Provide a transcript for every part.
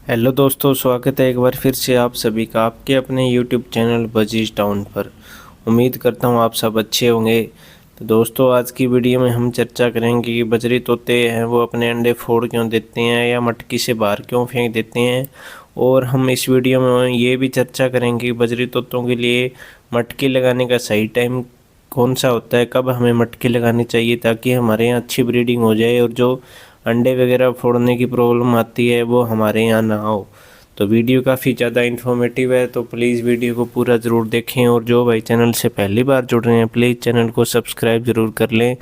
Hello दोस्तों, स्वागत है एक बार फिर से आप सभी का आपके अपने यूट्यूब चैनल बजीज टाउन पर। उम्मीद करता हूँ आप सब अच्छे होंगे। तो दोस्तों, आज की वीडियो में हम चर्चा करेंगे कि बजरी तोते हैं वो अपने अंडे फोड़ क्यों देते हैं या मटकी से बाहर क्यों फेंक देते हैं। और हम इस वीडियो में ये भी चर्चा करेंगे कि बजरी तोतों के लिए मटकी लगाने का सही टाइम कौन सा होता है, कब हमें मटकी लगानी चाहिए ताकि हमारे यहाँ अच्छी ब्रीडिंग हो जाए और जो अंडे वगैरह फोड़ने की प्रॉब्लम आती है वो हमारे यहाँ ना हो। तो वीडियो काफ़ी ज़्यादा इन्फॉर्मेटिव है, तो प्लीज़ वीडियो को पूरा ज़रूर देखें। और जो भाई चैनल से पहली बार जुड़ रहे हैं प्लीज़ चैनल को सब्सक्राइब ज़रूर कर लें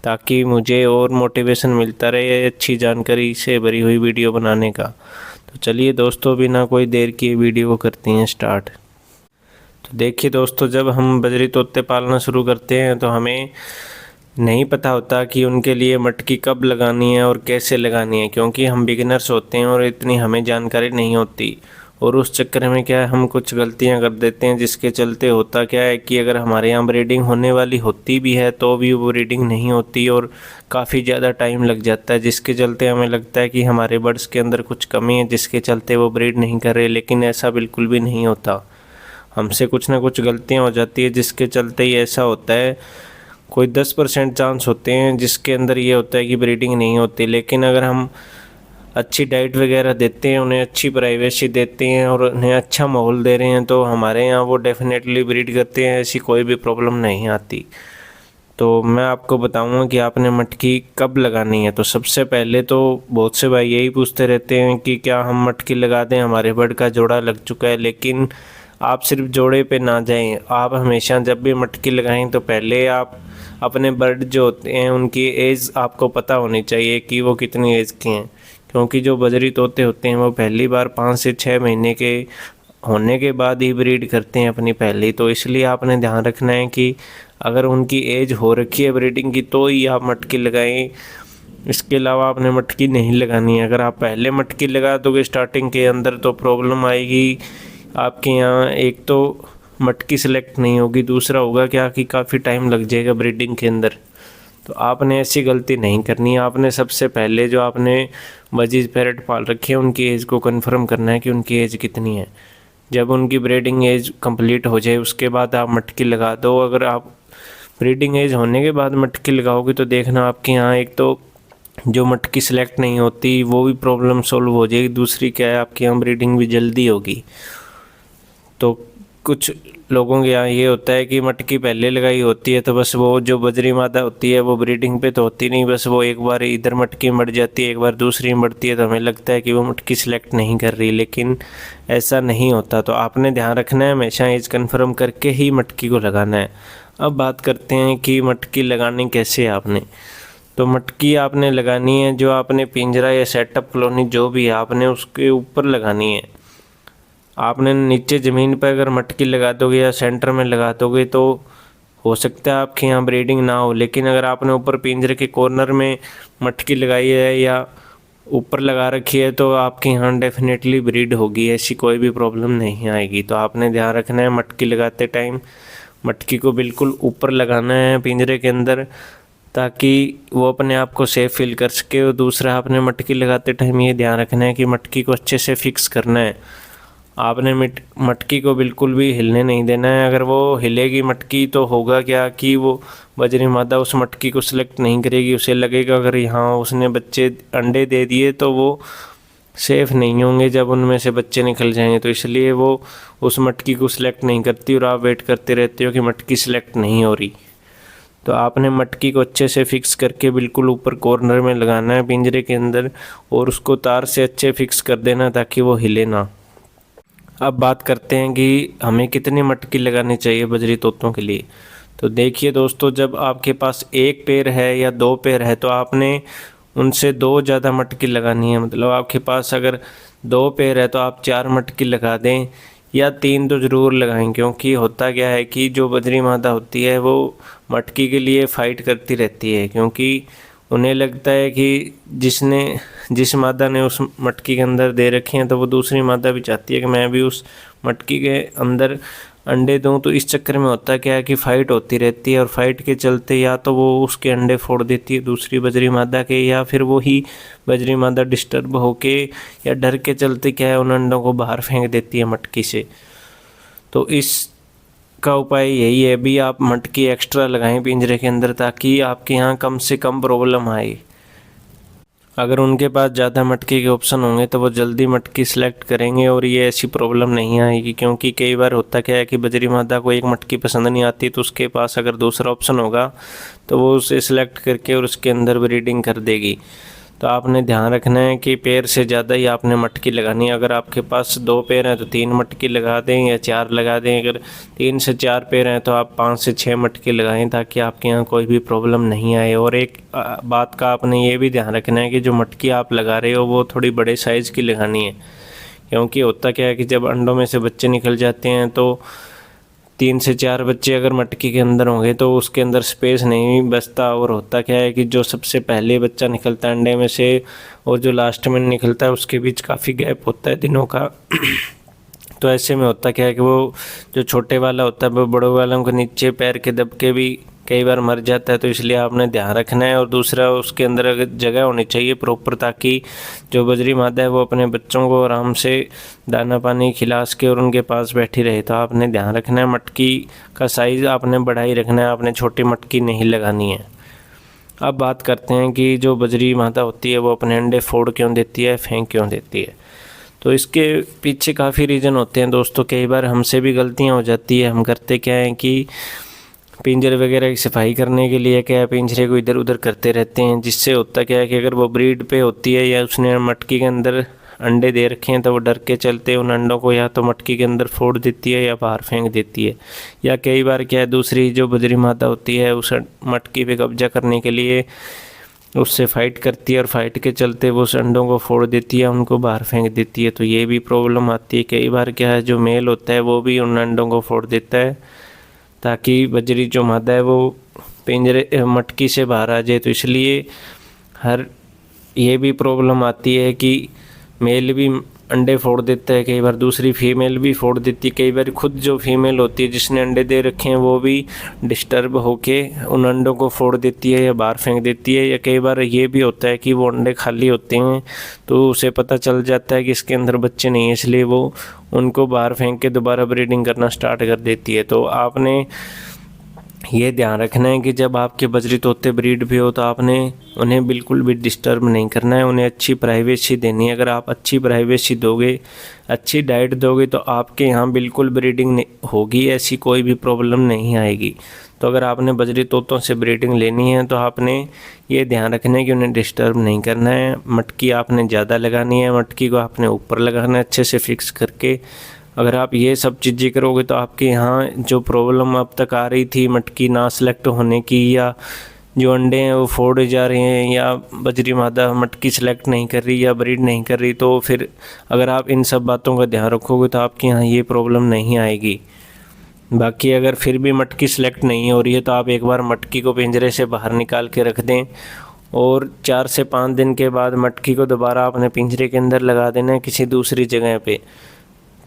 ताकि मुझे और मोटिवेशन मिलता रहे अच्छी जानकारी से भरी हुई वीडियो बनाने का। तो चलिए दोस्तों, बिना कोई देर किए वीडियो को करते हैं स्टार्ट। तो देखिए दोस्तों, जब हम बजरी तोते पालना शुरू करते हैं तो हमें नहीं पता होता कि उनके लिए मटकी कब लगानी है और कैसे लगानी है, क्योंकि हम बिगिनर्स होते हैं और इतनी हमें जानकारी नहीं होती। और उस चक्कर में क्या है, हम कुछ गलतियां कर देते हैं जिसके चलते होता क्या है कि अगर हमारे यहाँ ब्रीडिंग होने वाली होती भी है तो भी वो ब्रीडिंग नहीं होती और काफ़ी ज़्यादा टाइम लग जाता है, जिसके चलते हमें लगता है कि हमारे बर्ड्स के अंदर कुछ कमी है जिसके चलते वो ब्रीड नहीं कर रहे, लेकिन ऐसा बिल्कुल भी नहीं होता। हमसे कुछ ना कुछ गलतियाँ हो जाती है जिसके चलते ही ऐसा होता है। कोई 10% चांस होते हैं जिसके अंदर ये होता है कि ब्रीडिंग नहीं होती, लेकिन अगर हम अच्छी डाइट वगैरह देते हैं, उन्हें अच्छी प्राइवेसी देते हैं और उन्हें अच्छा माहौल दे रहे हैं तो हमारे यहाँ वो डेफिनेटली ब्रीड करते हैं, ऐसी कोई भी प्रॉब्लम नहीं आती। तो मैं आपको बताऊंगा कि आपने मटकी कब लगानी है। तो सबसे पहले तो बहुत से भाई यही पूछते रहते हैं कि क्या हम मटकी लगा दें, हमारे बर्ड का जोड़ा लग चुका है। लेकिन आप सिर्फ जोड़े पे ना जाएं, आप हमेशा जब भी मटकी लगाएं तो पहले आप अपने बर्ड जो होते हैं उनकी एज आपको पता होनी चाहिए कि वो कितनी एज के हैं, क्योंकि जो बजरी तोते होते हैं वो पहली बार 5 से 6 महीने के होने के बाद ही ब्रीड करते हैं अपनी पहली। तो इसलिए आपने ध्यान रखना है कि अगर उनकी एज हो रखी है ब्रीडिंग की तो ही आप मटकी लगाएं, इसके अलावा आपने मटकी नहीं लगानी है। अगर आप पहले मटकी लगा दोगे स्टार्टिंग के अंदर तो प्रॉब्लम आएगी आपके यहाँ। एक तो मटकी सेलेक्ट नहीं होगी, दूसरा होगा क्या कि काफ़ी टाइम लग जाएगा ब्रीडिंग के अंदर। तो आपने ऐसी गलती नहीं करनी है। आपने सबसे पहले जो आपने बजीज पैरेट पाल रखे हैं उनकी एज को कंफर्म करना है कि उनकी एज कितनी है। जब उनकी ब्रीडिंग एज कंप्लीट हो जाए उसके बाद आप मटकी लगा दो। अगर आप ब्रीडिंग एज होने के बाद मटकी लगाओगे तो देखना आपके यहाँ एक तो जो मटकी सेलेक्ट नहीं होती वो भी प्रॉब्लम सॉल्व हो जाएगी, दूसरी क्या है आपके यहाँ ब्रीडिंग भी जल्दी होगी। तो कुछ लोगों के यहाँ ये होता है कि मटकी पहले लगाई होती है तो बस वो जो बजरी मादा होती है वो ब्रीडिंग पे तो होती नहीं, बस वो एक बार इधर मटकी मर जाती है एक बार दूसरी मरती है तो हमें लगता है कि वो मटकी सिलेक्ट नहीं कर रही, लेकिन ऐसा नहीं होता। तो आपने ध्यान रखना है, हमेशा एज कन्फर्म करके ही मटकी को लगाना है। अब बात करते हैं कि मटकी लगानी कैसे है आपने। तो मटकी आपने लगानी है जो आपने पिंजरा या सेटअप कॉलोनी जो भी है आपने उसके ऊपर लगानी है। आपने नीचे ज़मीन पर अगर मटकी लगा दोगे या सेंटर में लगा दोगे तो हो सकता है आपके यहाँ ब्रीडिंग ना हो, लेकिन अगर आपने ऊपर पिंजरे के कॉर्नर में मटकी लगाई है या ऊपर लगा रखी है तो आपके यहाँ डेफिनेटली ब्रीड होगी, ऐसी कोई भी प्रॉब्लम नहीं आएगी। तो आपने ध्यान रखना है मटकी लगाते टाइम मटकी को बिल्कुल ऊपर लगाना है पिंजरे के अंदर ताकि वो अपने आप को सेफ फील कर सके। और दूसरा, आपने मटकी लगाते टाइम ये ध्यान रखना है कि मटकी को अच्छे से फिक्स करना है। आपने मटकी को बिल्कुल भी हिलने नहीं देना है। अगर वो हिलेगी मटकी तो होगा क्या कि वो बजरी मादा उस मटकी को सिलेक्ट नहीं करेगी, उसे लगेगा अगर यहाँ उसने बच्चे अंडे दे दिए तो वो सेफ़ नहीं होंगे जब उनमें से बच्चे निकल जाएंगे, तो इसलिए वो उस मटकी को सिलेक्ट नहीं करती और आप वेट करते रहते हो कि मटकी सिलेक्ट नहीं हो रही। तो आपने मटकी को अच्छे से फिक्स करके बिल्कुल ऊपर कॉर्नर में लगाना है पिंजरे के अंदर और उसको तार से अच्छे फिक्स कर देना ताकि वो हिले ना। अब बात करते हैं कि हमें कितनी मटकी लगानी चाहिए बजरी तोतों के लिए। तो देखिए दोस्तों, जब आपके पास एक पेड़ है या 2 पेड़ है तो आपने उनसे 2 ज़्यादा मटकी लगानी है। मतलब आपके पास अगर 2 पेड़ है तो आप 4 मटकी लगा दें या 3 तो ज़रूर लगाएं, क्योंकि होता क्या है कि जो बजरी मादा होती है वो मटकी के लिए फ़ाइट करती रहती है, क्योंकि उन्हें लगता है कि जिस मादा ने उस मटकी के अंदर दे रखे हैं तो वो दूसरी मादा भी चाहती है कि मैं भी उस मटकी के अंदर अंडे दूँ। तो इस चक्कर में होता क्या है कि फ़ाइट होती रहती है और फाइट के चलते या तो वो उसके अंडे फोड़ देती है दूसरी बजरी मादा के, या फिर वो ही बजरी मादा डिस्टर्ब होके या डर के चलते क्या है उन अंडों को बाहर फेंक देती है मटकी से। तो इसका उपाय यही है, भी आप मटकी एक्स्ट्रा लगाएं पिंजरे के अंदर ताकि आपके यहाँ कम से कम प्रॉब्लम आए। अगर उनके पास ज़्यादा मटकी के ऑप्शन होंगे तो वो जल्दी मटकी सेलेक्ट करेंगे और ये ऐसी प्रॉब्लम नहीं आएगी। क्योंकि कई बार होता क्या है कि बजरी मादा को एक मटकी पसंद नहीं आती, तो उसके पास अगर दूसरा ऑप्शन होगा तो वो उसे सिलेक्ट करके और उसके अंदर ब्रीडिंग कर देगी। तो आपने ध्यान रखना है कि पैर से ज़्यादा ही आपने मटकी लगानी है। अगर आपके पास 2 पैर हैं तो 3 मटकी लगा दें या 4 लगा दें। अगर 3 से 4 पैर हैं तो आप 5 से 6 मटकी लगाएं ताकि आपके यहाँ कोई भी प्रॉब्लम नहीं आए। और एक बात का आपने ये भी ध्यान रखना है कि जो मटकी आप लगा रहे हो वो थोड़ी बड़े साइज़ की लगानी है। क्योंकि होता क्या है कि जब अंडों में से बच्चे निकल जाते हैं तो 3 से 4 बच्चे अगर मटकी के अंदर होंगे तो उसके अंदर स्पेस नहीं बचता। और होता क्या है कि जो सबसे पहले बच्चा निकलता है अंडे में से और जो लास्ट में निकलता है उसके बीच काफ़ी गैप होता है दिनों का। तो ऐसे में होता क्या है कि वो जो छोटे वाला होता है वो बड़े वालों के नीचे पैर के दबके भी कई बार मर जाता है। तो इसलिए आपने ध्यान रखना है। और दूसरा, उसके अंदर जगह होनी चाहिए प्रॉपर, ताकि जो बजरी मादा है वो अपने बच्चों को आराम से दाना पानी खिला के और उनके पास बैठी रहे। तो आपने ध्यान रखना है, मटकी का साइज़ आपने बड़ा ही रखना है, आपने छोटी मटकी नहीं लगानी है। अब बात करते हैं कि जो बजरी मादा होती है वो अपने अंडे फोड़ क्यों देती है, फेंक क्यों देती है। तो इसके पीछे काफ़ी रीज़न होते हैं दोस्तों। कई बार हमसे भी गलतियाँ हो जाती है। हम करते क्या है कि पिंजरे वगैरह की सफाई करने के लिए क्या है पिंजरे को इधर उधर करते रहते हैं, जिससे होता क्या है कि अगर वो ब्रीड पे होती है या उसने मटकी के अंदर अंडे दे रखे हैं तो वो डर के चलते उन अंडों को या तो मटकी के अंदर फोड़ देती है या बाहर फेंक देती है। या कई बार क्या है दूसरी जो बजरी मादा होती है उस मटकी पे कब्जा करने के लिए उससे फाइट करती है और फाइट के चलते वो उस अंडों को फोड़ देती है, उनको बाहर फेंक देती है। तो ये भी प्रॉब्लम आती है। कई बार क्या है जो मेल होता है वो भी उन अंडों को फोड़ देता है ताकि बजरी जो मादा है वो पिंजरे मटकी से बाहर आ जाए। तो इसलिए ये भी प्रॉब्लम आती है कि मेल भी अंडे फोड़ देता है, कई बार दूसरी फीमेल भी फोड़ देती है। कई बार खुद जो फीमेल होती है जिसने अंडे दे रखे हैं वो भी डिस्टर्ब होके उन अंडों को फोड़ देती है या बाहर फेंक देती है। या कई बार ये भी होता है कि वो अंडे खाली होते हैं तो उसे पता चल जाता है कि इसके अंदर बच्चे नहीं हैं, इसलिए वो उनको बाहर फेंक के दोबारा ब्रीडिंग करना स्टार्ट कर देती है। तो आपने ये ध्यान रखना है कि जब आपके बजरी तोते ब्रीड भी हो तो आपने उन्हें बिल्कुल भी डिस्टर्ब नहीं करना है, उन्हें अच्छी प्राइवेसी देनी है। अगर आप अच्छी प्राइवेसी दोगे, अच्छी डाइट दोगे तो आपके यहाँ बिल्कुल ब्रीडिंग होगी, ऐसी कोई भी प्रॉब्लम नहीं आएगी। तो अगर आपने बजरी तोतों से ब्रीडिंग लेनी है तो आपने ये ध्यान रखना है कि उन्हें डिस्टर्ब नहीं करना है। मटकी आपने ज़्यादा लगानी है, मटकी को आपने ऊपर लगाना है अच्छे से फिक्स करके। अगर आप ये सब चीज़ें करोगे तो आपके यहाँ जो प्रॉब्लम अब तक आ रही थी मटकी ना सेलेक्ट होने की, या जो अंडे हैं वो फोड़े जा रहे हैं, या बजरी मादा मटकी सेलेक्ट नहीं कर रही या ब्रीड नहीं कर रही, तो फिर अगर आप इन सब बातों का ध्यान रखोगे तो आपके यहाँ ये प्रॉब्लम नहीं आएगी। बाकी अगर फिर भी मटकी सेलेक्ट नहीं हो रही है तो आप एक बार मटकी को पिंजरे से बाहर निकाल के रख दें और 4 से 5 दिन के बाद मटकी को दोबारा अपने पिंजरे के अंदर लगा देना है किसी दूसरी जगह पे।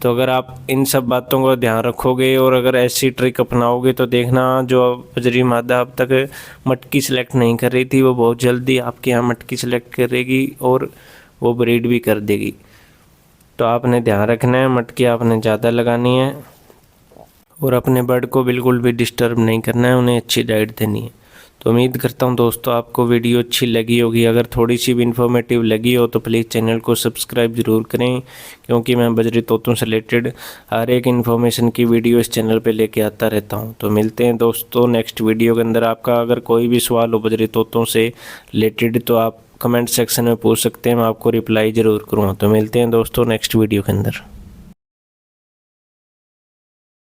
तो अगर आप इन सब बातों का ध्यान रखोगे और अगर ऐसी ट्रिक अपनाओगे तो देखना जो बजरी मादा अब तक मटकी सेलेक्ट नहीं कर रही थी वो बहुत जल्दी आपके यहाँ मटकी सेलेक्ट करेगी और वो ब्रीड भी कर देगी। तो आपने ध्यान रखना है, मटकी आपने ज़्यादा लगानी है और अपने बर्ड को बिल्कुल भी डिस्टर्ब नहीं करना है, उन्हें अच्छी डाइट देनी है। तो उम्मीद करता हूँ दोस्तों आपको वीडियो अच्छी लगी होगी। अगर थोड़ी सी भी इन्फॉर्मेटिव लगी हो तो प्लीज़ चैनल को सब्सक्राइब ज़रूर करें, क्योंकि मैं बजरी तोतों से रिलेटेड हर एक इन्फॉर्मेशन की वीडियो इस चैनल पे लेके आता रहता हूँ। तो मिलते हैं दोस्तों नेक्स्ट वीडियो के अंदर। आपका अगर कोई भी सवाल हो बजरी तोतों से रिलेटेड तो आप कमेंट सेक्शन में पूछ सकते हैं, मैं आपको रिप्लाई ज़रूर करूँगा। तो मिलते हैं दोस्तों नेक्स्ट वीडियो के अंदर।